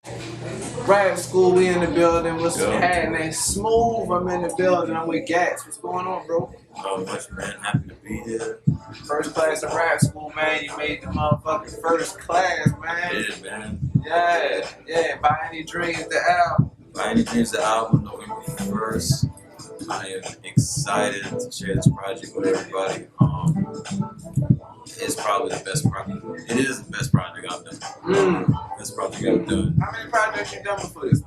Rap School, we in the building. What's Yo. happening? Smooth, I'm in the building. I'm with Gats. What's going on, bro? Not much, man. Happy to be here. First class of Rap School, man. You made the motherfucking first class, man. Yeah, man. Yeah. By Any Dreams, the album. By Any Dreams, the album, November 1st. I am excited to share this project with everybody. It's probably the best project. It is the best project I've done. Best project I've done. How many projects you done before this?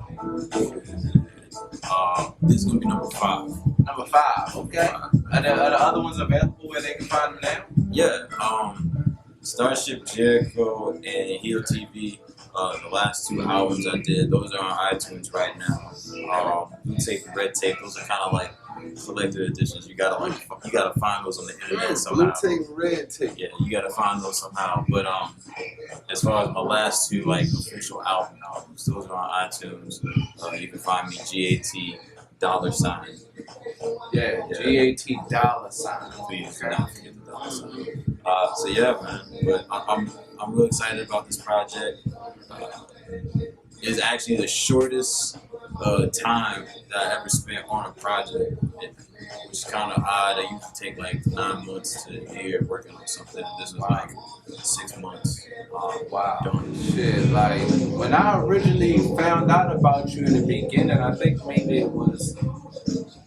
This is gonna be number 5. Number 5, okay. Are the other ones available where they can find them now? Yeah. Starship Jericho and Heel TV. The last 2 albums I did, those are on iTunes right now. Blue Tape and Red Tape, those are kind of like collected editions. You gotta find those on the internet somehow. Blue Tape, Red Tape. Yeah, you gotta find those somehow. But as far as my last 2 like official albums, those are on iTunes. You can find me GAT $. Yeah, GAT $. Please do not forget the $. So yeah, man. But I'm really excited about this project. It's actually the shortest time that I ever spent on a project, which is kind of odd. I usually take like 9 months to a year working on something. This was like 6 months. Wow. Done. Shit, like when I originally found out about you in the beginning, I think maybe it was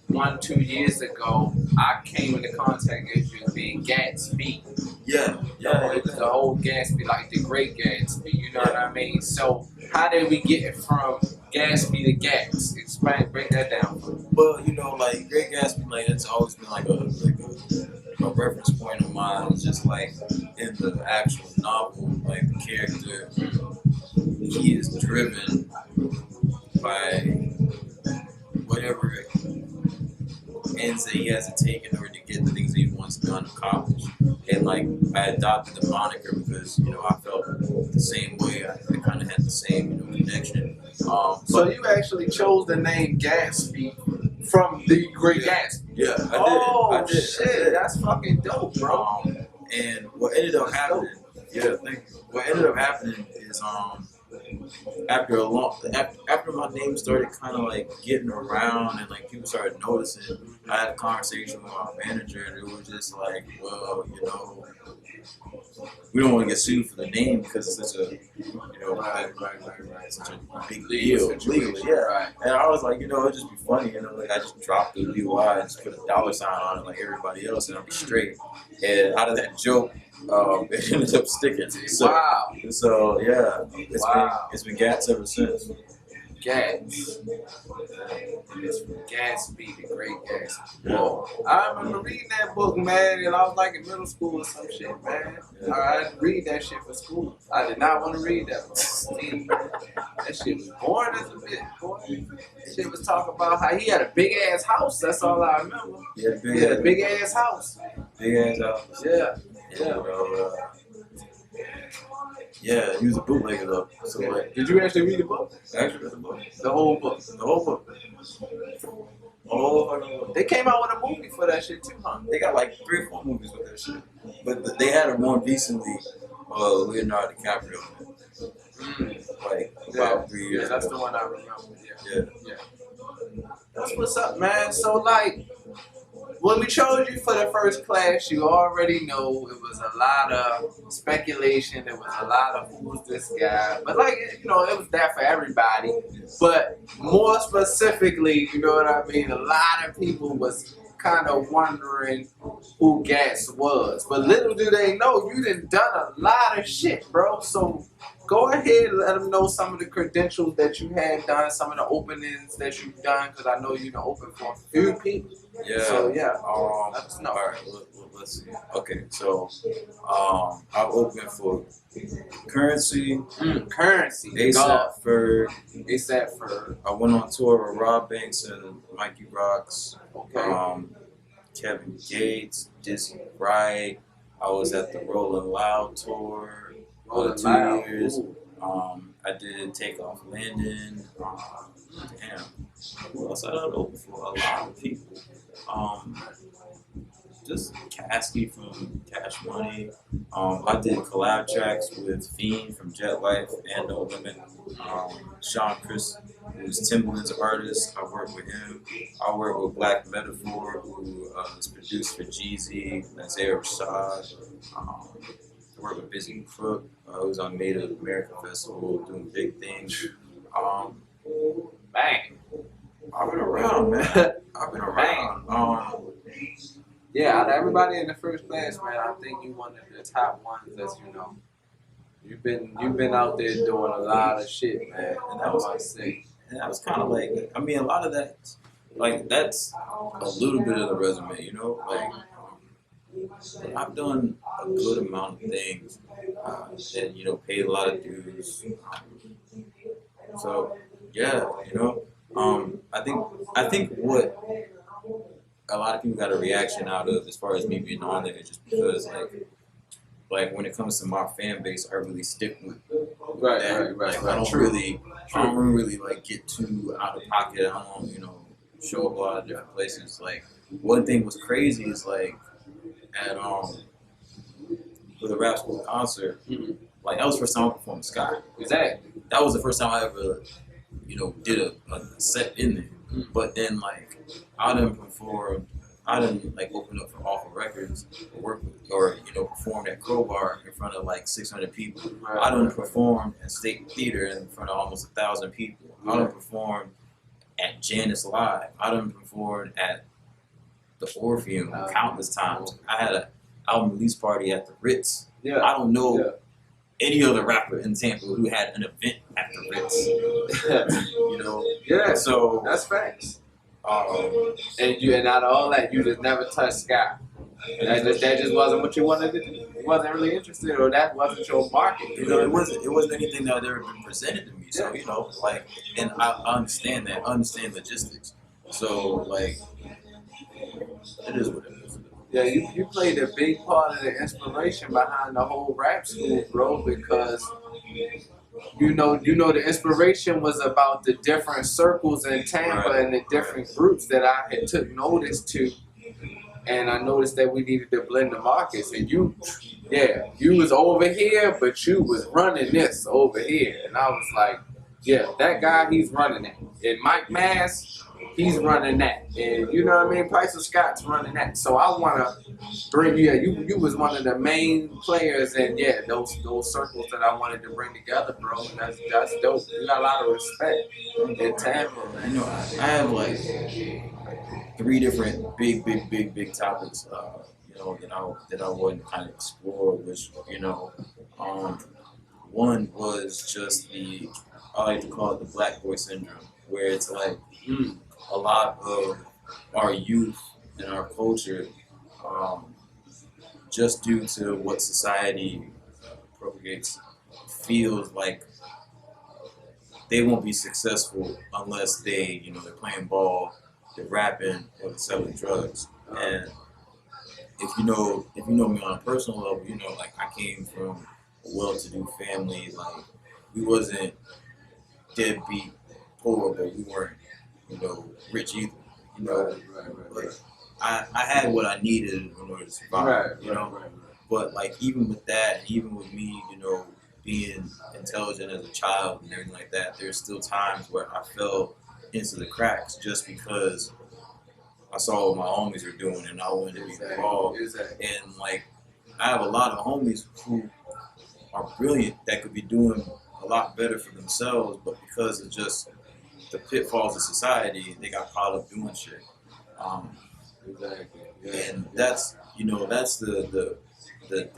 1-2 years ago, I came into contact with you being Gatsby. Yeah. It was the whole Gatsby, like the great Gatsby, you know what I mean? So how did we get it from Gatsby to Gats? Break that down. Well, like Great Gatsby, like it's always been like a reference point of mine. It's just like in the actual novel, like the character, he is driven by whatever ends that he has to take in order to get the things that he wants done accomplished. And like I adopted the moniker because I felt the same way. I kind of had the same connection. So you actually chose the name Gatsby from the Great Gatsby? Yeah, I did. Shit, that's fucking dope, bro. And what ended up happening? Yeah, thank you. What ended up happening is after my name started kind of like getting around and like people started noticing, I had a conversation with my manager and it was just like, well, we don't want to get sued for the name because it's such a, such a big deal legally. Yeah. Right. And I was like, it'd just be funny, like I just dropped the UI and just put a $sign on it like everybody else and I'll be straight. And out of that joke, it ended up sticking. Wow. So yeah, it's been Gats ever since. Gats. It's from Gatsby, the Great Gatsby. Whoa. I remember reading that book, man, and I was like in middle school or some shit, man. Yeah. I had to read that shit for school. I did not want to read that book. That shit was boring as a bitch, boy. That shit was talking about how he had a big ass house. That's all I remember. He had a big ass house. Big ass house. Yeah. Yeah, he was a bootlegger though. So like, did you actually read the book? I actually read the book. The whole book. The whole book. Oh, they came out with a movie for that shit too, huh? They got like 3 or 4 movies with that shit. But they had it more recently, Leonardo DiCaprio. Like about 3 years. Yeah, that's ago. the one I remember. Yeah. That's what's up, man. So like, when we chose you for the first class, you already know it was a lot of speculation. There was a lot of who's this guy, but like it was that for everybody. But more specifically, you know what I mean? A lot of people was kind of wondering who Gats was, but little do they know you done a lot of shit, bro. So go ahead and let them know some of the credentials that you had done, some of the openings that you've done, because I know you done open for a few people. Yeah. So yeah. Let us know. All right. Let's see. Okay. So, I've opened for Currency. Currency. ASAP Ferg. ASAP Ferg. I went on tour with Rob Banks and Mikey Rocks. Okay. Kevin Gates, Dizzy Wright. I was at the Rollin' Loud tour. 2 years. Ooh. I did Takeoff Landon. Damn. Who else I done open for? A lot of people. just Caskey from Cash Money. I did collab tracks with Fiend from Jet Life and No Limit. Sean Chris, who's Timbaland's artist, I work with him. I work with Black Metaphor, who is produced for Jeezy, Isaiah Rashad. I work with Busy Crook, who's on Native American Festival, doing big things. Bang. I've been around, man. I've been around. Yeah, out of everybody in the first class, man, I think you one of the top ones that's, you know, you've been out there doing a lot of shit, man. And that was kind of like, I mean, a lot of that, like, that's a little bit of the resume, you know? Like, I've done a good amount of things and, you know, paid a lot of dues. So, yeah, you know, I think what a lot of people got a reaction out of as far as me being on there is just because, like when it comes to my fan base, I really stick with that. Like, I don't really like get too out of pocket. I don't, you know, show up a lot of different places. Like, one thing was crazy is like at for the Rap School concert, like that was the first time I performed Sky. Exactly. That was the first time I ever, you know, did a set in there. But then like I didn't like open up for Awful Records or work with, or you know, performed at Crowbar in front of like 600 people. I done performed at State Theater in front of almost 1,000 people. I done performed at Janice Live. I done performed at the Orpheum countless times. I had an album release party at the Ritz. Yeah. I don't know any other rapper in Tampa who had an event at the Ritz. You know? Yeah. So that's facts. And out of all that, you just never touched Sky. That just wasn't what you wanted to do. You wasn't really interested, or that wasn't your market. You know, it wasn't anything that had ever been presented to me. So you know, like, and I understand that. I understand logistics. So like, it is what it is. Yeah, you played a big part of the inspiration behind the whole Rap School, bro, because you know the inspiration was about the different circles in Tampa and the different groups that I had took notice to, and I noticed that we needed to blend the markets. And you was over here, but you was running this over here, and I was like, yeah, that guy, he's running it. And Mike Mass, he's running that. And you know what I mean? Price of Scott's running that. So I want to bring you was one of the main players, and those circles that I wanted to bring together, bro. And that's dope. You got a lot of respect in Tampa, man. You know, I have like 3 different big topics, you know, that I wanted to kind of explore, which, you know, one was just I like to call it the Black Boy Syndrome, where it's like a lot of our youth and our culture, just due to what society propagates, feels like they won't be successful unless they, you know, they're playing ball, they're rapping, or they're selling drugs. And if you know me on a personal level, you know, like, I came from a well-to-do family. Like, we wasn't deadbeat poor, but we weren't, you know, rich either. You know, like, I had what I needed in order to survive. You know, but like, even with that, and even with me, you know, being intelligent as a child and everything like that, there's still times where I fell into the cracks just because I saw what my homies were doing and I wanted to be involved. And like, I have a lot of homies who are brilliant that could be doing a lot better for themselves, but because of just the pitfalls of society, they got caught up doing shit. And that's, you know, that's the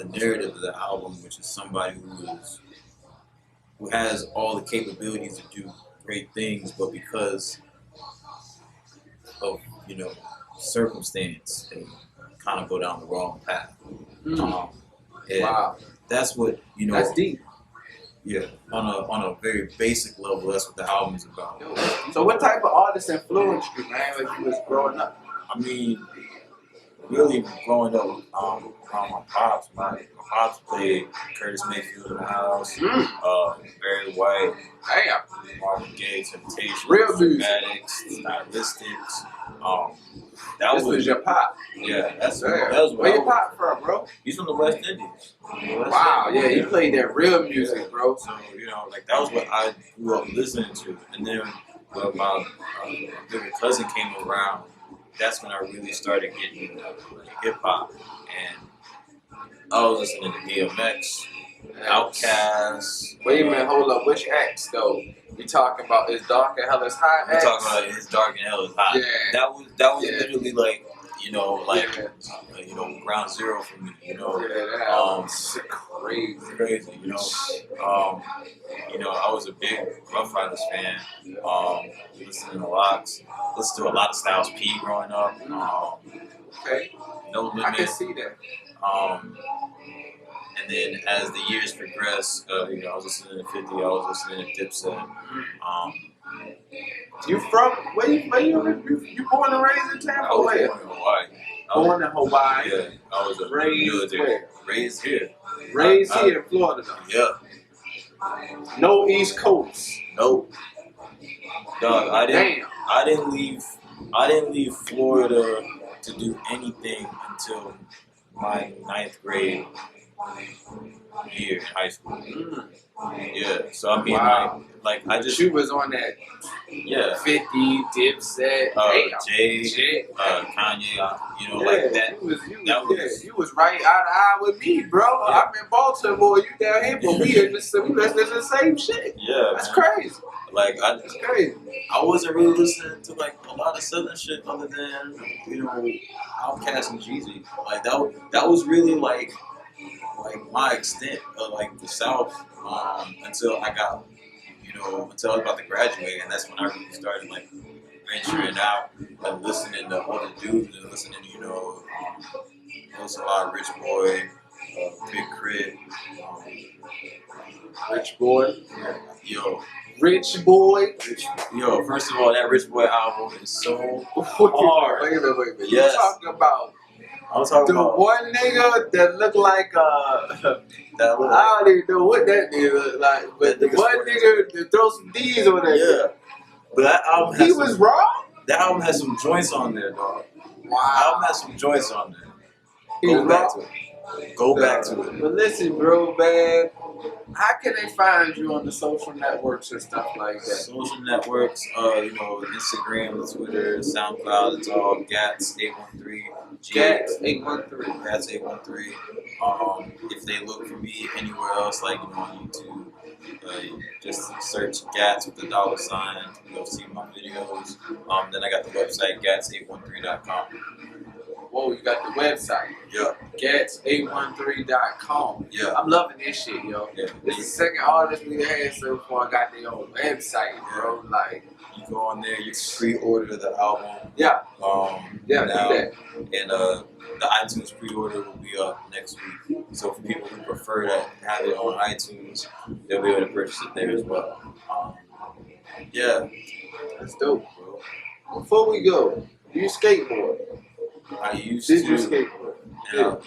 narrative of the album, which is somebody who has all the capabilities to do great things, but because of, you know, circumstance, they kind of go down the wrong path. Wow, that's what, you know. That's deep. Yeah, on a very basic level, that's what the album is about. So what type of artists influenced you, man, when you was growing up? I mean, really growing up, my pops played Curtis Mayfield in the house, Barry White, Marvin Gaye, Temptation, Real music. Dramatics, Stylistics. This was your pop. Yeah, Yeah, that Damn. was Where your pop from, bro? He's from the West Indies. Wow, yeah, he played that real music, bro. So, like that was what I grew up listening to. And then when my bigger cousin came around, that's when I really started getting into hip hop. And I was listening to DMX, Outkast. Wait a minute, hold up. Which X though? You talking about Is Dark and Hell is Hot? We're talking about It's Dark and Hell is Hot. Yeah. That was literally like, ground zero for me. Yeah, that crazy. I was a big Rough Riders fan. Listening to a lot of Styles P growing up. Okay. No Limit. I can see that. And then as the years progressed, I was listening to 50. I was listening to Dipset. You from where you born and raised in Tampa? I was born in Hawaii. Born in Hawaii. Yeah, I was raised where? Raised here. Raised here in Florida, though. Yeah. No East Coast. Nope. Dog, I didn't leave Florida to do anything until my 9th grade year in high school. Yeah, so I mean, wow. I just... You was on that 50, Dipset, Jay, Kanye, like that. You was right eye to eye with me, bro. Yeah. I'm in Baltimore, you down here, but we listening to the same shit. Yeah, that's crazy. That's crazy. I wasn't really listening to like a lot of Southern shit other than Outkast and Jeezy. Like that was really like my extent of like the South until I got until I was about to graduate, and that's when I really started like venturing out and listening to other dudes and listening to a lot of Rich Boy, Big Crit, Rich Boy, Rich Boy. First of all, that Rich Boy album is so hard. Wait a minute. Yes. You talking about? I'm talking about one nigga that looked like I don't even know what that nigga looked like, but the one nigga that throw some D's on that. Yeah, but that album he was wrong. That album has some joints on there, dog. Wow. That album has some joints on there. Go back to it. But listen, bro, man. How can they find you on the social networks and stuff like that? Social networks, Instagram, Twitter, SoundCloud, it's all Gats 813. Gats 813. Gats 813. If they look for me anywhere else, like on YouTube, just search Gats with the $sign. You'll see my videos. Then I got the website gats813.com. Whoa, you got the website. Yeah. Gats813.com. Yeah. I'm loving this shit, yo. Yeah. This is the second artist we had so far got their own website, bro. Like, you go on there, you can pre-order the album. Yeah. Now, do that. And the iTunes pre-order will be up next week. So for people who prefer to have it on iTunes, they'll be able to purchase it there as well. Yeah. That's dope, bro. Before we go, do you skateboard? I used Did to. you skateboard? But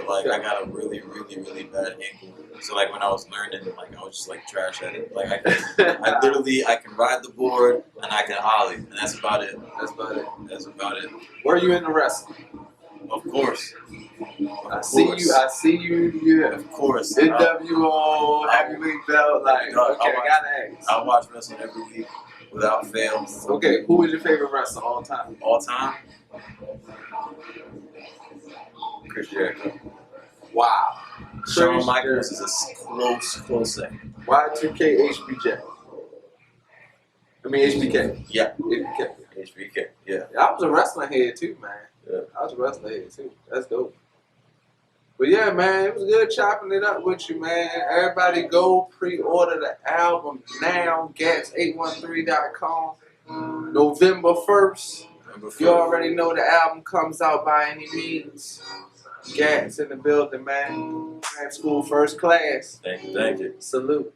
like I got a really, really, really bad ankle. So like when I was learning, like I was just like trash at it. Like I can ride the board and I can ollie, and that's about it. That's about it. Were you in the wrestling? Of course. I see you. Yeah. Of course. NWO, heavyweight belt. Like, okay, I gotta ask. I watch wrestling every week without fail. Okay, who is your favorite wrestler all time? All time? Chris Jericho. Wow. Shawn Michaels is a close second. Y2K HBJ. I mean HBK. Yeah. HBK. Yeah. I was a wrestling head too, man. Yeah. I was a wrestling head too. That's dope. But yeah, man, it was good chopping it up with you, man. Everybody go pre-order the album now. Gats813.com. November 1st. You already know the album comes out by any means. Gats in the building, man. Skool first class. Thank you. Salute.